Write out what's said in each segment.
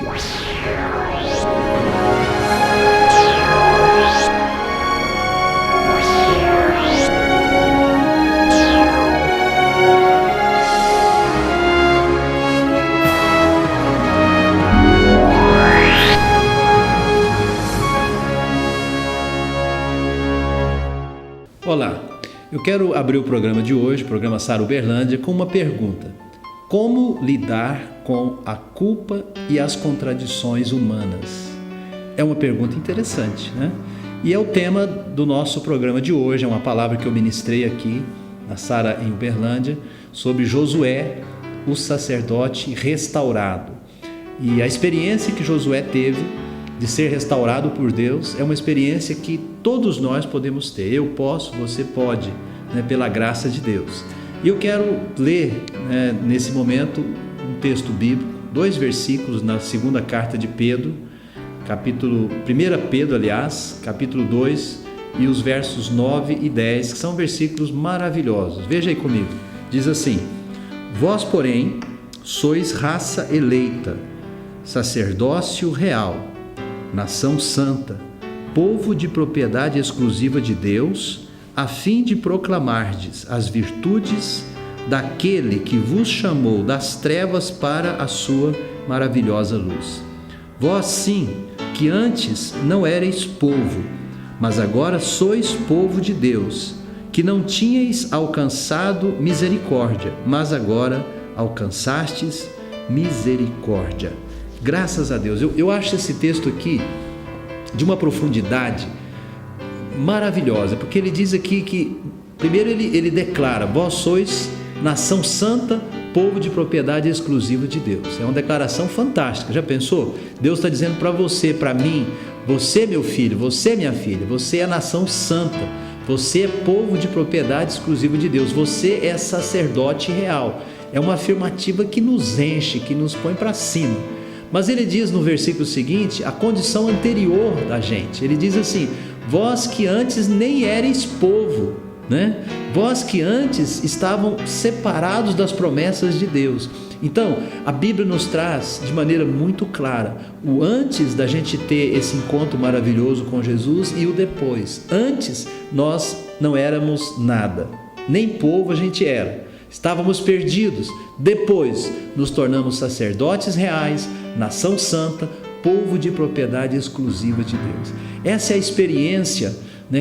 Olá, eu quero abrir o programa de hoje, o programa Sara Uberlândia, com uma pergunta: como lidar com a culpa e as contradições humanas? É uma pergunta interessante, né? E é o tema do nosso programa de hoje, é uma palavra que eu ministrei aqui na Sara em Uberlândia, sobre Josué, o sacerdote restaurado. E a experiência que Josué teve de ser restaurado por Deus é uma experiência que todos nós podemos ter. Eu posso, você pode, né, pela graça de Deus. E eu quero ler, nesse momento, um texto bíblico, 2 versículos na segunda carta de Pedro, 1 Pedro, capítulo 2, e os versos 9 e 10, que são versículos maravilhosos. Veja aí comigo. Diz assim: vós, porém, sois raça eleita, sacerdócio real, nação santa, povo de propriedade exclusiva de Deus, a fim de proclamardes as virtudes daquele que vos chamou das trevas para a sua maravilhosa luz. Vós sim, que antes não erais povo, mas agora sois povo de Deus, que não tinhais alcançado misericórdia, mas agora alcançastes misericórdia. Graças a Deus. Eu acho esse texto aqui de uma profundidade maravilhosa, porque ele diz aqui que, primeiro ele declara: vós sois nação santa, povo de propriedade exclusiva de Deus. É uma declaração fantástica. Já pensou? Deus está dizendo para você, para mim: você, meu filho, você, minha filha, você é nação santa, você é povo de propriedade exclusiva de Deus, você é sacerdote real. É uma afirmativa que nos enche, que nos põe para cima. Mas ele diz no versículo seguinte a condição anterior da gente. Ele diz assim: vós que antes nem erais povo, né? Vós que antes estavam separados das promessas de Deus. Então, a Bíblia nos traz de maneira muito clara o antes da gente ter esse encontro maravilhoso com Jesus e o depois. Antes, nós não éramos nada, nem povo a gente era. Estávamos perdidos. Depois, nos tornamos sacerdotes reais, nação santa, povo de propriedade exclusiva de Deus. Essa é a experiência,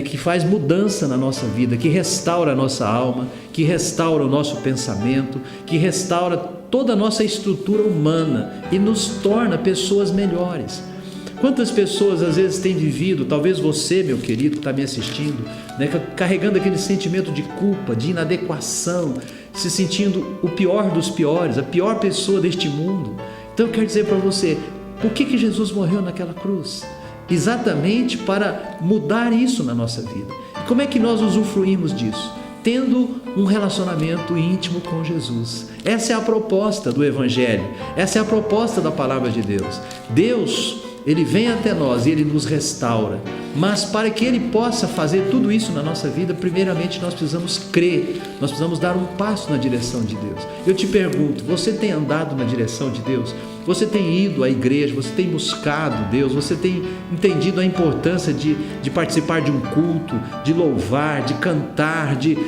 que faz mudança na nossa vida, que restaura a nossa alma, que restaura o nosso pensamento, que restaura toda a nossa estrutura humana e nos torna pessoas melhores. Quantas pessoas às vezes têm vivido, talvez você, meu querido, que está me assistindo, carregando aquele sentimento de culpa, de inadequação, se sentindo o pior dos piores, a pior pessoa deste mundo. Então eu quero dizer para você, por que Jesus morreu naquela cruz? Exatamente para mudar isso na nossa vida. E como é que nós usufruímos disso? Tendo um relacionamento íntimo com Jesus. Essa é a proposta do Evangelho, essa é a proposta da Palavra de Deus. Deus, Ele vem até nós e Ele nos restaura, mas para que Ele possa fazer tudo isso na nossa vida, primeiramente nós precisamos crer, nós precisamos dar um passo na direção de Deus. Eu te pergunto, você tem andado na direção de Deus? Você tem ido à igreja, você tem buscado Deus, você tem entendido a importância de participar de um culto, de louvar, de cantar, de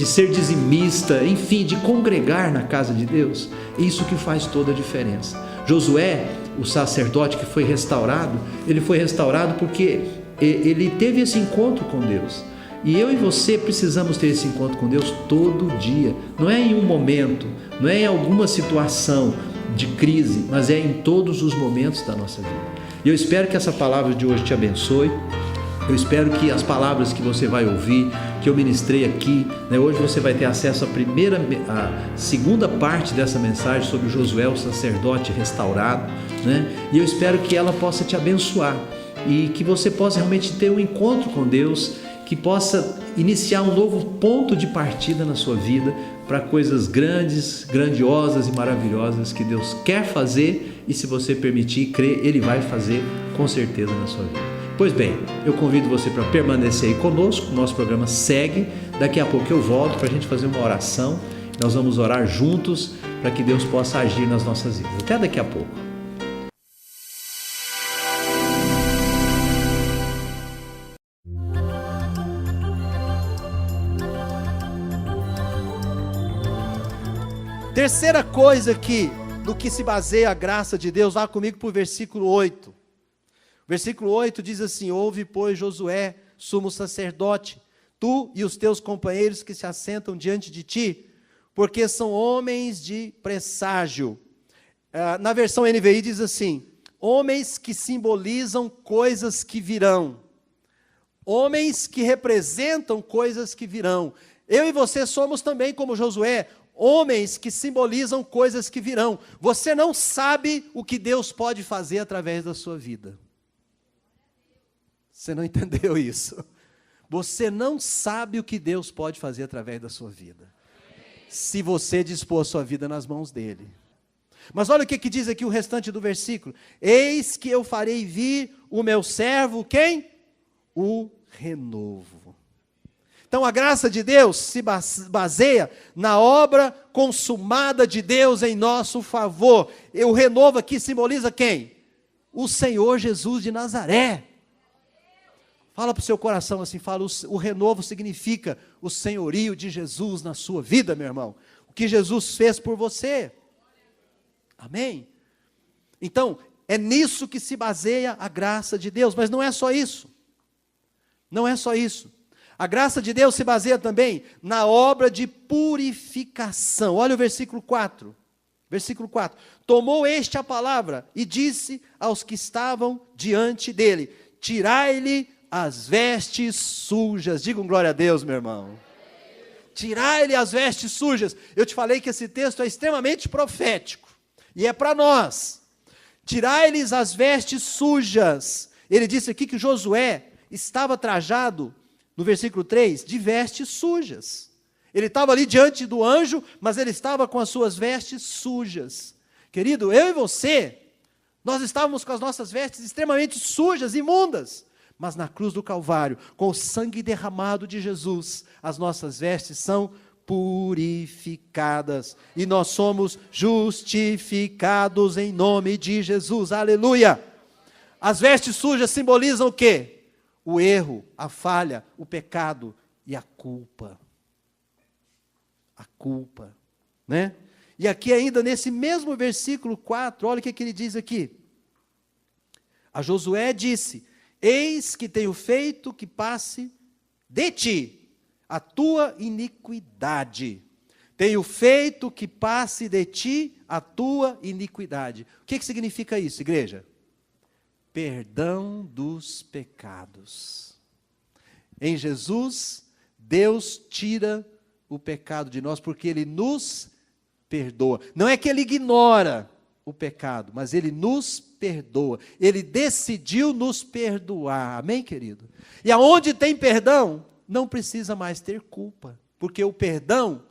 ser dizimista, enfim, de congregar na casa de Deus? Isso que faz toda a diferença. Josué, o sacerdote que foi restaurado, ele foi restaurado porque ele teve esse encontro com Deus. E eu e você precisamos ter esse encontro com Deus todo dia. Não é em um momento, não é em alguma situação de crise, mas é em todos os momentos da nossa vida. E eu espero que essa palavra de hoje te abençoe. Eu espero que as palavras que você vai ouvir, que eu ministrei aqui, hoje você vai ter acesso à segunda parte dessa mensagem sobre Josué, o sacerdote restaurado, e eu espero que ela possa te abençoar e que você possa realmente ter um encontro com Deus, que possa iniciar um novo ponto de partida na sua vida para coisas grandes, grandiosas e maravilhosas que Deus quer fazer, e se você permitir e crer, Ele vai fazer com certeza na sua vida. Pois bem, eu convido você para permanecer aí conosco, o nosso programa segue, daqui a pouco eu volto para a gente fazer uma oração, nós vamos orar juntos para que Deus possa agir nas nossas vidas. Até daqui a pouco. Terceira coisa do que se baseia a graça de Deus, vá comigo para o versículo 8. Versículo 8 diz assim: ouve, pois, Josué, sumo sacerdote, tu e os teus companheiros que se assentam diante de ti, porque são homens de presságio. Na versão NVI diz assim: homens que simbolizam coisas que virão. Homens que representam coisas que virão. Eu e você somos também, como Josué, homens que simbolizam coisas que virão. Você não sabe o que Deus pode fazer através da sua vida. Você não entendeu isso? Você não sabe o que Deus pode fazer através da sua vida, se você dispor a sua vida nas mãos dele. Mas olha o que diz aqui o restante do versículo: eis que eu farei vir o meu servo, quem? O renovo. Então a graça de Deus se baseia na obra consumada de Deus em nosso favor. E o renovo aqui simboliza quem? O Senhor Jesus de Nazaré. Fala para o seu coração assim, fala, o renovo significa o senhorio de Jesus na sua vida, meu irmão. O que Jesus fez por você. Amém? Então, é nisso que se baseia a graça de Deus, mas não é só isso. Não é só isso. A graça de Deus se baseia também na obra de purificação. Olha o versículo 4. Versículo 4. Tomou este a palavra e disse aos que estavam diante dele: tirai-lhe as vestes sujas. Digam glória a Deus, meu irmão. Tirai-lhe as vestes sujas. Eu te falei que esse texto é extremamente profético. E é para nós. Tirai-lhes as vestes sujas. Ele disse aqui que Josué estava trajado, no versículo 3, de vestes sujas. Ele estava ali diante do anjo, mas ele estava com as suas vestes sujas. Querido, eu e você, nós estávamos com as nossas vestes extremamente sujas, imundas. Mas na cruz do Calvário, com o sangue derramado de Jesus, as nossas vestes são purificadas. E nós somos justificados em nome de Jesus. Aleluia! As vestes sujas simbolizam o quê? O erro, a falha, o pecado e a culpa. A culpa, né? E aqui ainda nesse mesmo versículo 4, olha o que ele diz aqui. A Josué disse: eis que tenho feito que passe de ti a tua iniquidade. Tenho feito que passe de ti a tua iniquidade. O que significa isso, igreja? Perdão dos pecados. Em Jesus, Deus tira o pecado de nós, porque Ele nos perdoa. Não é que Ele ignora o pecado, mas Ele nos perdoa. Ele decidiu nos perdoar. Amém, querido? E aonde tem perdão, não precisa mais ter culpa, porque o perdão,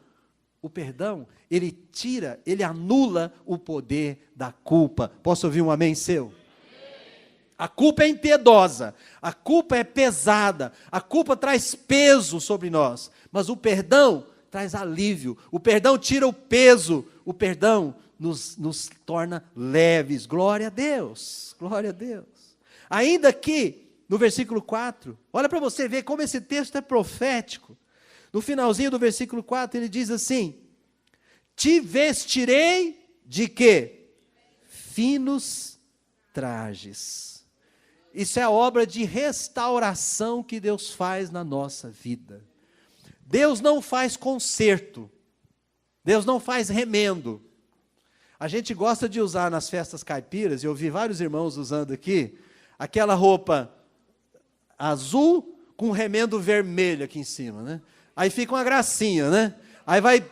ele tira, ele anula o poder da culpa. Posso ouvir um amém seu? A culpa é impiedosa, a culpa é pesada, a culpa traz peso sobre nós, mas o perdão traz alívio, o perdão tira o peso, o perdão nos torna leves. Glória a Deus, glória a Deus. Ainda aqui, no versículo 4, olha para você ver como esse texto é profético. No finalzinho do versículo 4, ele diz assim: te vestirei de quê? Finos trajes. Isso é a obra de restauração que Deus faz na nossa vida. Deus não faz conserto. Deus não faz remendo. A gente gosta de usar nas festas caipiras, e eu vi vários irmãos usando aqui, aquela roupa azul com remendo vermelho aqui em cima, né? Aí fica uma gracinha, né? Aí vai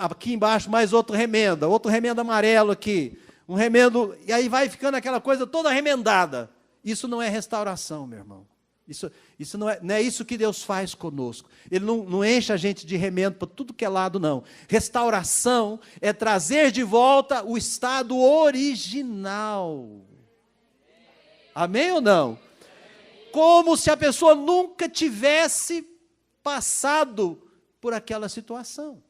aqui embaixo mais outro remendo amarelo aqui, um remendo, e aí vai ficando aquela coisa toda remendada. Isso não é restauração, meu irmão. Isso não é isso que Deus faz conosco. Ele não enche a gente de remendo para tudo que é lado, não. Restauração é trazer de volta o estado original. Amém ou não? Como se a pessoa nunca tivesse passado por aquela situação.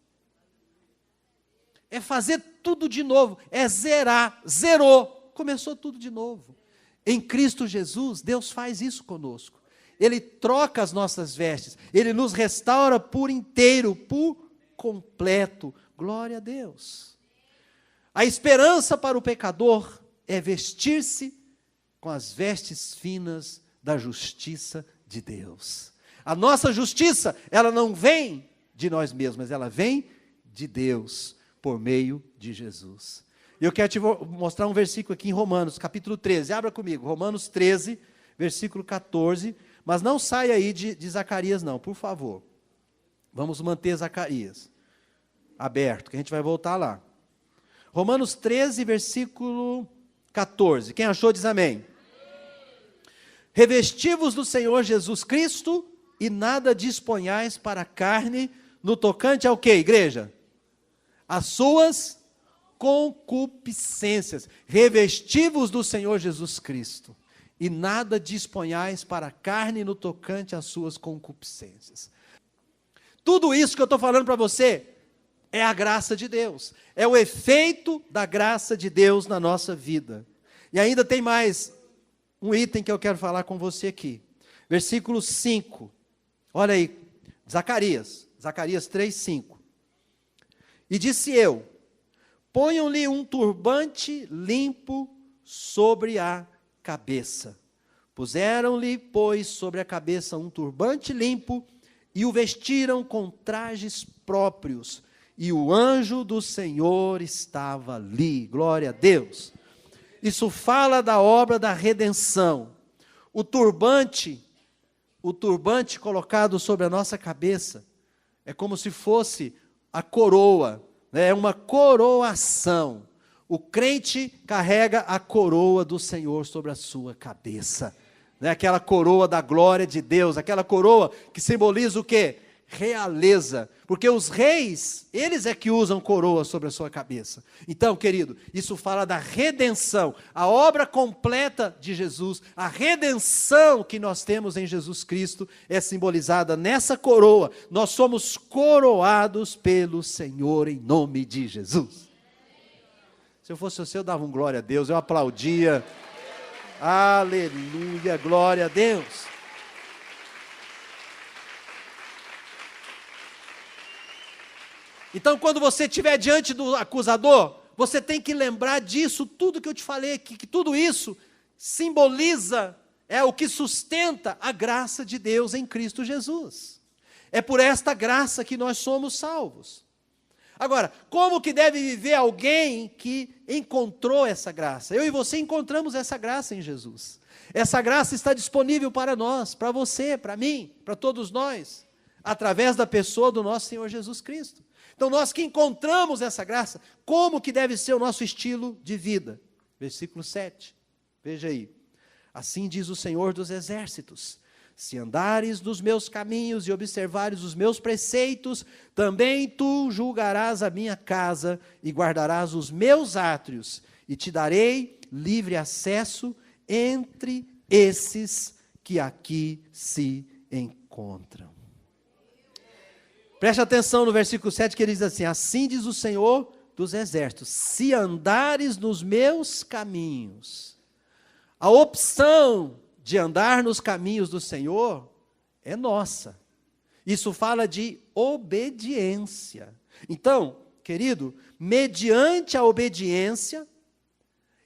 É fazer tudo de novo, é zerar, zerou, começou tudo de novo. Em Cristo Jesus, Deus faz isso conosco. Ele troca as nossas vestes, Ele nos restaura por inteiro, por completo. Glória a Deus. A esperança para o pecador é vestir-se com as vestes finas da justiça de Deus. A nossa justiça, ela não vem de nós mesmos, mas ela vem de Deus, por meio de Jesus. E eu quero te mostrar um versículo aqui em Romanos, capítulo 13. Abra comigo, Romanos 13, versículo 14. Mas não saia aí de Zacarias não, por favor. Vamos manter Zacarias aberto, que a gente vai voltar lá. Romanos 13, versículo 14. Quem achou diz amém. Revesti-vos do Senhor Jesus Cristo e nada disponhais para a carne no tocante ao quê, igreja? As suas concupiscências. Revesti-vos do Senhor Jesus Cristo e nada disponhais para a carne no tocante às suas concupiscências. Tudo isso que eu estou falando para você é a graça de Deus, é o efeito da graça de Deus na nossa vida. E ainda tem mais um item que eu quero falar com você aqui. Versículo 5. Olha aí, Zacarias 3, 5. E disse eu: ponham-lhe um turbante limpo sobre a cabeça. Puseram-lhe, pois, sobre a cabeça um turbante limpo e o vestiram com trajes próprios. E o anjo do Senhor estava ali. Glória a Deus. Isso fala da obra da redenção. O turbante colocado sobre a nossa cabeça é como se fosse a coroa, né? É uma coroação. O crente carrega a coroa do Senhor sobre a sua cabeça, né? Aquela coroa da glória de Deus, aquela coroa que simboliza o quê? Realeza, porque os reis, eles é que usam coroa sobre a sua cabeça. Então, querido, isso fala da redenção, a obra completa de Jesus, a redenção que nós temos em Jesus Cristo é simbolizada nessa coroa. Nós somos coroados pelo Senhor em nome de Jesus. Se eu fosse você, eu dava um glória a Deus, eu aplaudia. Aleluia, glória a Deus. Então, quando você estiver diante do acusador, você tem que lembrar disso, tudo que eu te falei aqui, que tudo isso simboliza, é o que sustenta a graça de Deus em Cristo Jesus. É por esta graça que nós somos salvos. Agora, como que deve viver alguém que encontrou essa graça? Eu e você encontramos essa graça em Jesus. Essa graça está disponível para nós, para você, para mim, para todos nós, através da pessoa do nosso Senhor Jesus Cristo. Então, nós que encontramos essa graça, como que deve ser o nosso estilo de vida? Versículo 7, veja aí. Assim diz o Senhor dos Exércitos: se andares nos meus caminhos e observares os meus preceitos, também tu julgarás a minha casa e guardarás os meus átrios, e te darei livre acesso entre esses que aqui se encontram. Preste atenção no versículo 7 que ele diz assim: assim diz o Senhor dos Exércitos, se andares nos meus caminhos. A opção de andar nos caminhos do Senhor é nossa. Isso fala de obediência. Então, querido, mediante a obediência,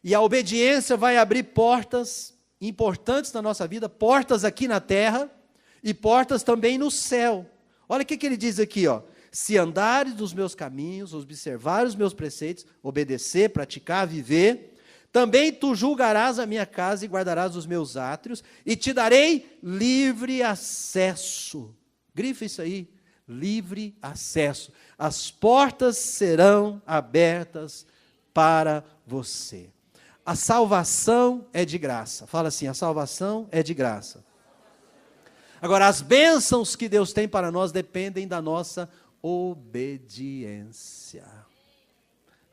e a obediência vai abrir portas importantes na nossa vida, portas aqui na terra e portas também no céu. Olha o que ele diz aqui, ó. Se andares nos meus caminhos, observar os meus preceitos, obedecer, praticar, viver, também tu julgarás a minha casa e guardarás os meus átrios, e te darei livre acesso. Grifa isso aí, livre acesso. As portas serão abertas para você. A salvação é de graça. Fala assim, a salvação é de graça. Agora, as bênçãos que Deus tem para nós dependem da nossa obediência.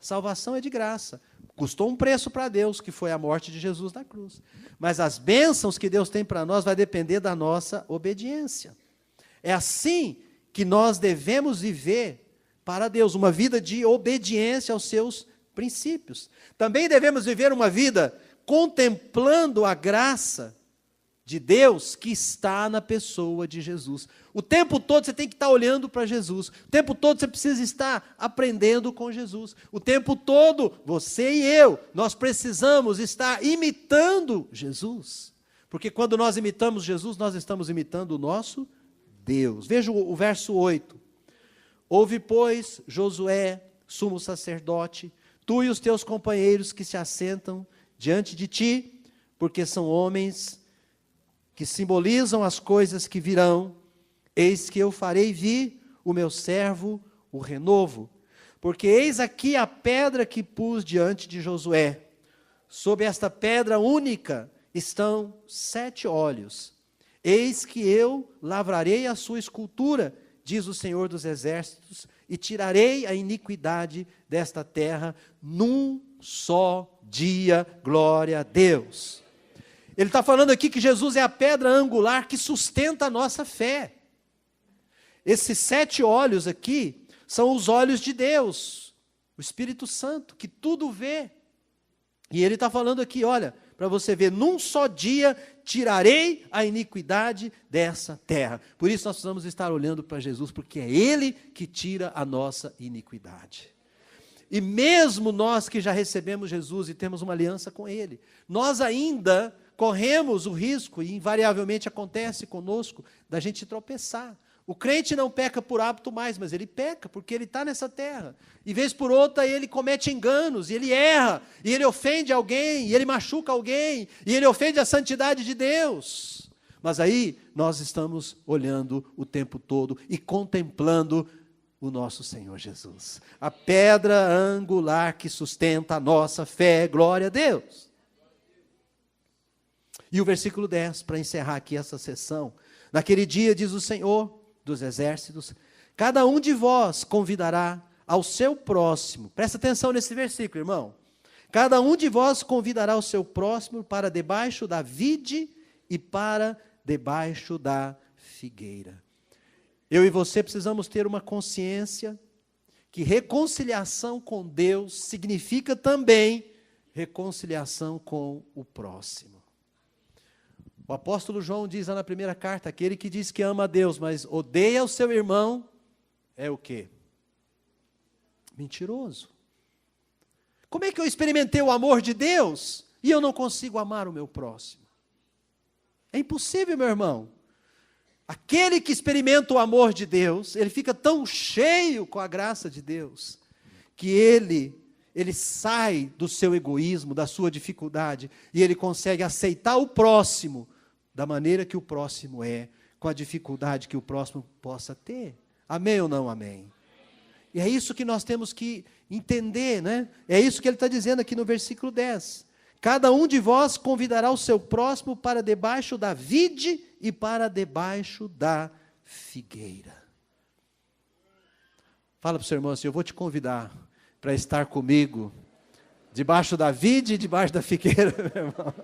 Salvação é de graça. Custou um preço para Deus, que foi a morte de Jesus na cruz. Mas as bênçãos que Deus tem para nós vai depender da nossa obediência. É assim que nós devemos viver para Deus, uma vida de obediência aos seus princípios. Também devemos viver uma vida contemplando a graça de Deus que está na pessoa de Jesus. O tempo todo você tem que estar olhando para Jesus. O tempo todo você precisa estar aprendendo com Jesus. O tempo todo, você e eu, nós precisamos estar imitando Jesus. Porque quando nós imitamos Jesus, nós estamos imitando o nosso Deus. Veja o verso 8. Ouve, pois, Josué, sumo sacerdote, tu e os teus companheiros que se assentam diante de ti, porque são homens que simbolizam as coisas que virão. Eis que eu farei vir o meu servo, o renovo. Porque eis aqui a pedra que pus diante de Josué. Sob esta pedra única estão 7 olhos. Eis que eu lavrarei a sua escultura, diz o Senhor dos Exércitos, e tirarei a iniquidade desta terra num só dia. Glória a Deus. Ele está falando aqui que Jesus é a pedra angular que sustenta a nossa fé. Esses 7 olhos aqui são os olhos de Deus, o Espírito Santo, que tudo vê. E ele está falando aqui, olha, para você ver, num só dia tirarei a iniquidade dessa terra. Por isso nós precisamos estar olhando para Jesus, porque é Ele que tira a nossa iniquidade. E mesmo nós que já recebemos Jesus e temos uma aliança com Ele, nós ainda corremos o risco, e invariavelmente acontece conosco, da gente tropeçar. O crente não peca por hábito mais, mas ele peca porque ele está nessa terra. E vez por outra ele comete enganos, e ele erra, e ele ofende alguém, e ele machuca alguém, e ele ofende a santidade de Deus. Mas aí nós estamos olhando o tempo todo e contemplando o nosso Senhor Jesus. A pedra angular que sustenta a nossa fé, glória a Deus. E o versículo 10, para encerrar aqui essa sessão. Naquele dia, diz o Senhor dos Exércitos, cada um de vós convidará ao seu próximo. Presta atenção nesse versículo, irmão. Cada um de vós convidará o seu próximo para debaixo da vide e para debaixo da figueira. Eu e você precisamos ter uma consciência que reconciliação com Deus significa também reconciliação com o próximo. O apóstolo João diz lá na primeira carta, aquele que diz que ama a Deus, mas odeia o seu irmão, é o quê? Mentiroso. Como é que eu experimentei o amor de Deus e eu não consigo amar o meu próximo? É impossível, meu irmão. Aquele que experimenta o amor de Deus, ele fica tão cheio com a graça de Deus, que ele sai do seu egoísmo, da sua dificuldade, e ele consegue aceitar o próximo, da maneira que o próximo é, com a dificuldade que o próximo possa ter. Amém ou não amém? E é isso que nós temos que entender, né? É isso que ele está dizendo aqui no versículo 10. Cada um de vós convidará o seu próximo para debaixo da vide e para debaixo da figueira. Fala para o seu irmão assim, eu vou te convidar para estar comigo debaixo da vide e debaixo da figueira, meu irmão.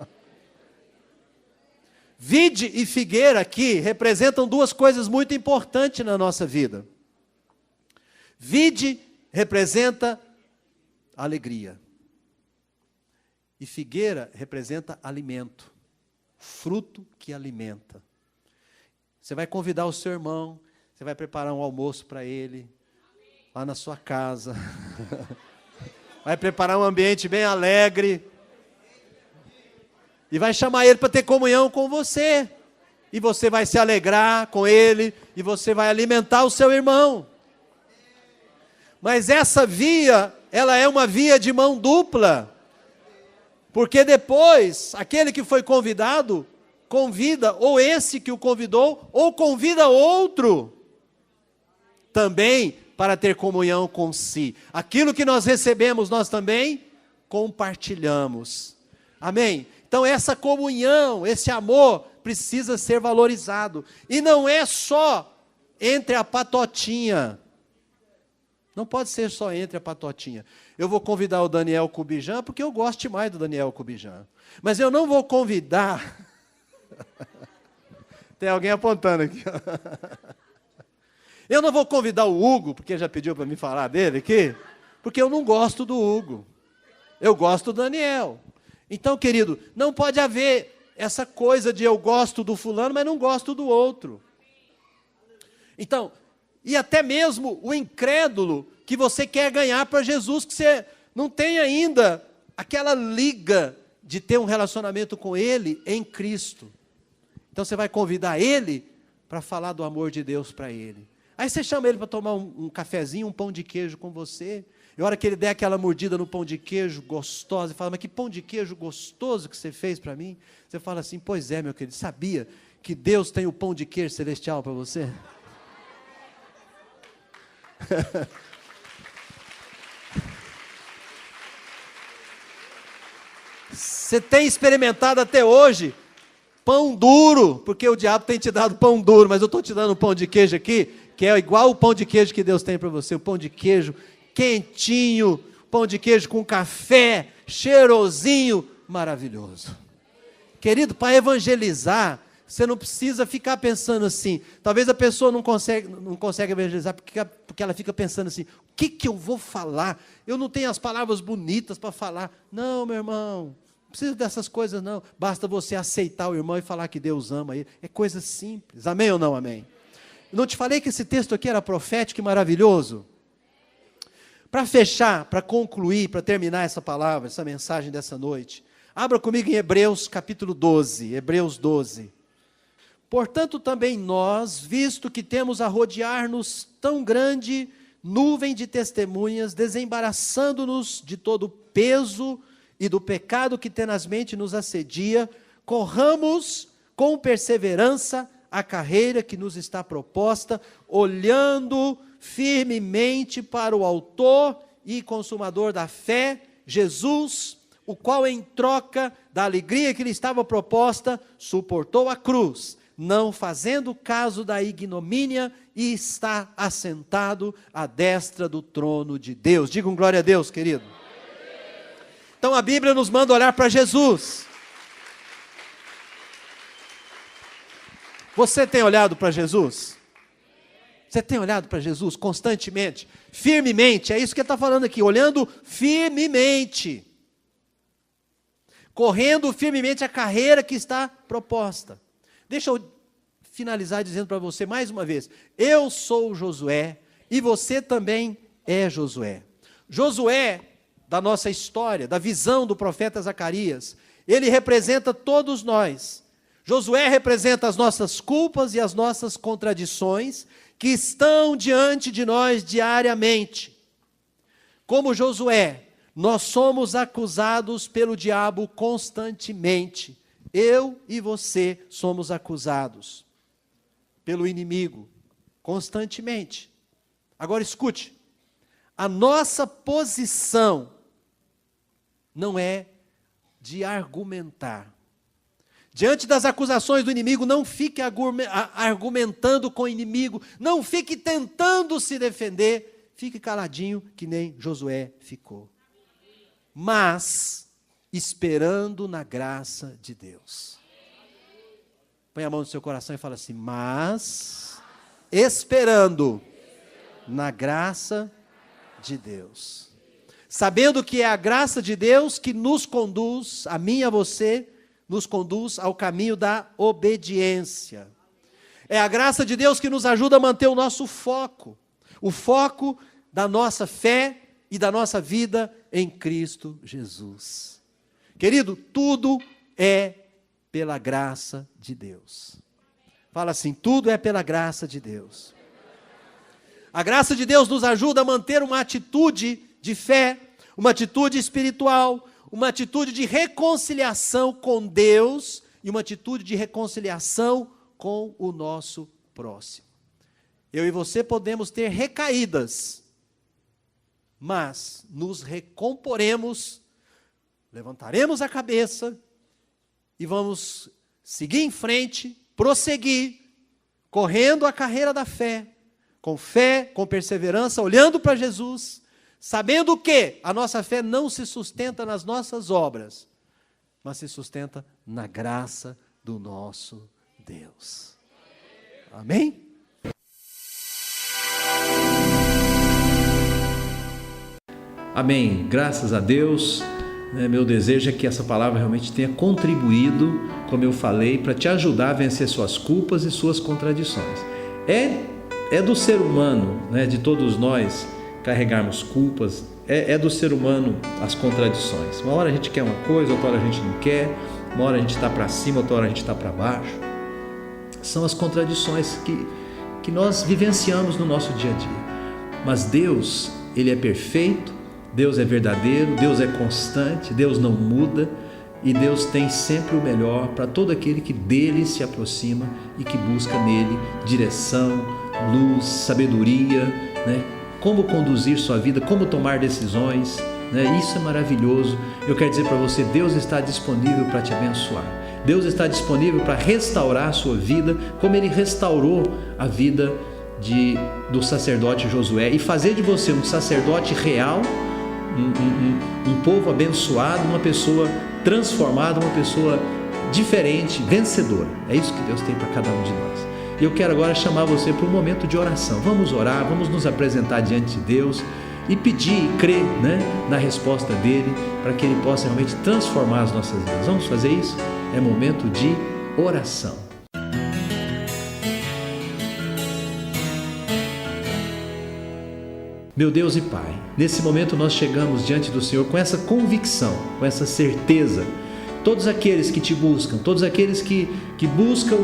Vide e figueira aqui representam duas coisas muito importantes na nossa vida. Vide representa alegria. E figueira representa alimento. Fruto que alimenta. Você vai convidar o seu irmão, você vai preparar um almoço para ele, lá na sua casa. Vai preparar um ambiente bem alegre. E vai chamar ele para ter comunhão com você. E você vai se alegrar com ele. E você vai alimentar o seu irmão. Mas essa via, ela é uma via de mão dupla. Porque depois, aquele que foi convidado, convida ou esse que o convidou, ou convida outro. Também para ter comunhão com si. Aquilo que nós recebemos, nós também compartilhamos. Amém? Então essa comunhão, esse amor, precisa ser valorizado. E não é só entre a patotinha. Não pode ser só entre a patotinha. Eu vou convidar o Daniel Cubijan, porque eu gosto mais do Daniel Cubijan. Mas eu não vou convidar... Tem alguém apontando aqui. Eu não vou convidar o Hugo, porque já pediu para me falar dele aqui, porque eu não gosto do Hugo. Eu gosto do Daniel. Então, querido, não pode haver essa coisa de eu gosto do fulano, mas não gosto do outro. Então, e até mesmo o incrédulo que você quer ganhar para Jesus, que você não tem ainda aquela liga de ter um relacionamento com Ele em Cristo. Então você vai convidar ele para falar do amor de Deus para ele. Aí você chama ele para tomar um cafezinho, um pão de queijo com você. E a hora que ele der aquela mordida no pão de queijo gostosa, e fala, mas que pão de queijo gostoso que você fez para mim. Você fala assim, pois é, meu querido, sabia que Deus tem o pão de queijo celestial para você? Você tem experimentado até hoje pão duro, porque o diabo tem te dado pão duro, mas eu estou te dando um pão de queijo aqui, que é igual o pão de queijo que Deus tem para você, o pão de queijo quentinho, pão de queijo com café, cheirosinho, maravilhoso. Querido, para evangelizar, você não precisa ficar pensando assim, talvez a pessoa não consegue evangelizar, porque ela fica pensando assim, o que eu vou falar? Eu não tenho as palavras bonitas para falar. Não, meu irmão, não precisa dessas coisas não, basta você aceitar o irmão e falar que Deus ama ele, é coisa simples, amém ou não amém? Não te falei que esse texto aqui era profético e maravilhoso? Para fechar, para concluir, para terminar essa palavra, essa mensagem dessa noite, abra comigo em Hebreus capítulo 12, Hebreus 12. Portanto também nós, visto que temos a rodear-nos tão grande nuvem de testemunhas, desembaraçando-nos de todo o peso e do pecado que tenazmente nos assedia, corramos com perseverança a carreira que nos está proposta, olhando firmemente para o autor e consumador da fé, Jesus, o qual em troca da alegria que lhe estava proposta, suportou a cruz, não fazendo caso da ignomínia, e está assentado à destra do trono de Deus. Digam glória a Deus, querido. Então a Bíblia nos manda olhar para Jesus. Você tem olhado para Jesus? Você tem olhado para Jesus constantemente, firmemente? É isso que ele está falando aqui, olhando firmemente, correndo firmemente a carreira que está proposta. Deixa eu finalizar dizendo para você mais uma vez, eu sou Josué e você também é Josué. Josué, da nossa história, da visão do profeta Zacarias, ele representa todos nós. Josué representa as nossas culpas e as nossas contradições que estão diante de nós diariamente. Como Josué, nós somos acusados pelo diabo constantemente. Eu e você somos acusados pelo inimigo constantemente. Agora escute, a nossa posição não é de argumentar. Diante das acusações do inimigo, não fique argumentando com o inimigo, não fique tentando se defender, fique caladinho que nem Josué ficou. Mas esperando na graça de Deus. Põe a mão no seu coração e fala assim, mas esperando na graça de Deus. Sabendo que é a graça de Deus que nos conduz, a mim e a você, nos conduz ao caminho da obediência. É a graça de Deus que nos ajuda a manter o nosso foco, o foco da nossa fé e da nossa vida em Cristo Jesus. Querido, tudo é pela graça de Deus. Fala assim, tudo é pela graça de Deus. A graça de Deus nos ajuda a manter uma atitude de fé, uma atitude espiritual, uma atitude de reconciliação com Deus e uma atitude de reconciliação com o nosso próximo. Eu e você podemos ter recaídas, mas nos recomporemos, levantaremos a cabeça e vamos seguir em frente, prosseguir, correndo a carreira da fé, com perseverança, olhando para Jesus, sabendo que a nossa fé não se sustenta nas nossas obras, mas se sustenta na graça do nosso Deus. Amém? Amém. Graças a Deus. Meu desejo é que essa palavra realmente tenha contribuído, como eu falei, para te ajudar a vencer suas culpas e suas contradições. É do ser humano, de todos nós, carregarmos culpas. É do ser humano as contradições. Uma hora a gente quer uma coisa, outra hora a gente não quer. Uma hora a gente está para cima, outra hora a gente está para baixo. São as contradições que nós vivenciamos no nosso dia a dia. Mas Deus, Ele é perfeito, Deus é verdadeiro, Deus é constante, Deus não muda, e Deus tem sempre o melhor para todo aquele que dele se aproxima e que busca nele direção, luz, sabedoria, como conduzir sua vida, como tomar decisões, Isso é maravilhoso. Eu quero dizer para você, Deus está disponível para te abençoar. Deus está disponível para restaurar a sua vida, como Ele restaurou a vida do sacerdote Josué, e fazer de você um sacerdote real, um povo abençoado, uma pessoa transformada, uma pessoa diferente, vencedora. É isso que Deus tem para cada um de nós. E eu quero agora chamar você para um momento de oração. Vamos orar, vamos nos apresentar diante de Deus e pedir e crer na resposta dEle, para que Ele possa realmente transformar as nossas vidas. Vamos fazer isso? É momento de oração. Meu Deus e Pai, nesse momento nós chegamos diante do Senhor com essa convicção, com essa certeza. Todos aqueles que te buscam, todos aqueles que buscam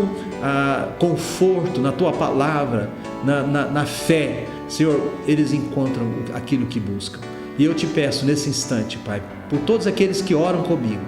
conforto na Tua palavra, na fé, Senhor, eles encontram aquilo que buscam. E eu te peço nesse instante, Pai, por todos aqueles que oram comigo.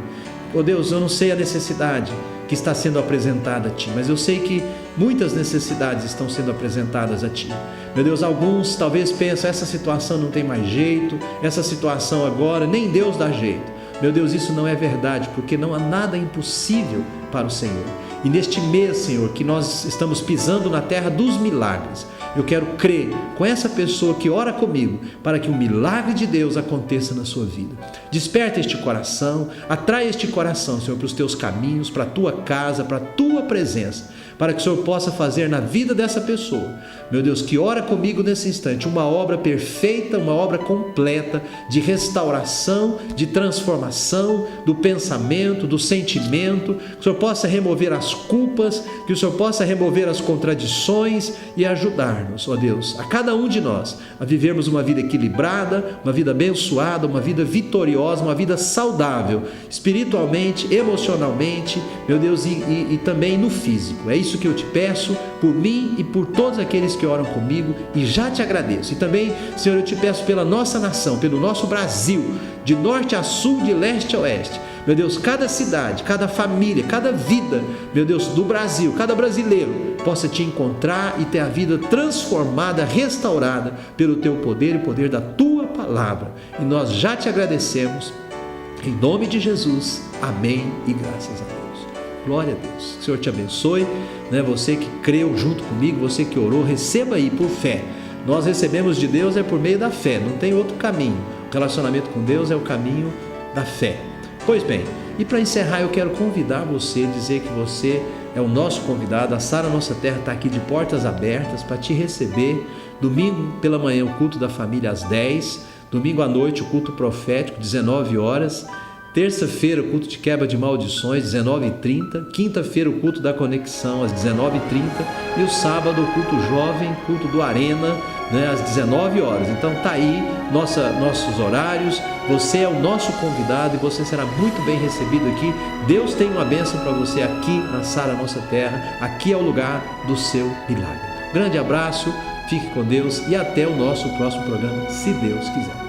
Oh Deus, eu não sei a necessidade que está sendo apresentada a Ti, mas eu sei que muitas necessidades estão sendo apresentadas a Ti. Meu Deus, alguns talvez pensam, essa situação não tem mais jeito, essa situação agora, nem Deus dá jeito. Meu Deus, isso não é verdade, porque não há nada impossível para o Senhor. E neste mês, Senhor, que nós estamos pisando na terra dos milagres, eu quero crer com essa pessoa que ora comigo, para que o milagre de Deus aconteça na sua vida. Desperta este coração, atrai este coração, Senhor, para os Teus caminhos, para a Tua casa, para a Tua presença, para que o Senhor possa fazer na vida dessa pessoa, meu Deus, que ora comigo nesse instante, uma obra perfeita, uma obra completa de restauração, de transformação do pensamento, do sentimento, que o Senhor possa remover as culpas, que o Senhor possa remover as contradições e ajudar-nos, ó Deus, a cada um de nós, a vivermos uma vida equilibrada, uma vida abençoada, uma vida vitoriosa, uma vida saudável, espiritualmente, emocionalmente, meu Deus, e também no físico. É isso que eu te peço por mim e por todos aqueles que oram comigo, e já te agradeço. E também, Senhor, eu te peço pela nossa nação, pelo nosso Brasil, de norte a sul, de leste a oeste. Meu Deus, cada cidade, cada família, cada vida, meu Deus, do Brasil, cada brasileiro possa te encontrar e ter a vida transformada, restaurada pelo Teu poder e poder da Tua palavra. E nós já te agradecemos, em nome de Jesus. Amém e graças a Deus. Glória a Deus. Que o Senhor te abençoe, Você que creu junto comigo, você que orou, receba aí por fé. Nós recebemos de Deus por meio da fé, não tem outro caminho. O relacionamento com Deus é o caminho da fé. Pois bem, e para encerrar eu quero convidar você, dizer que você é o nosso convidado. A Sara Nossa Terra está aqui de portas abertas para te receber. Domingo pela manhã o culto da família às 10, domingo à noite o culto profético 19 horas, terça-feira o culto de quebra de maldições 19h30, quinta-feira o culto da conexão às 19h30 e o sábado o culto jovem, culto do Arena, às 19 horas. Então tá aí nossos horários. Você é o nosso convidado e você será muito bem recebido aqui. Deus tem uma bênção para você aqui na Sara Nossa Terra. Aqui é o lugar do seu milagre. Grande abraço, fique com Deus e até o nosso próximo programa, se Deus quiser.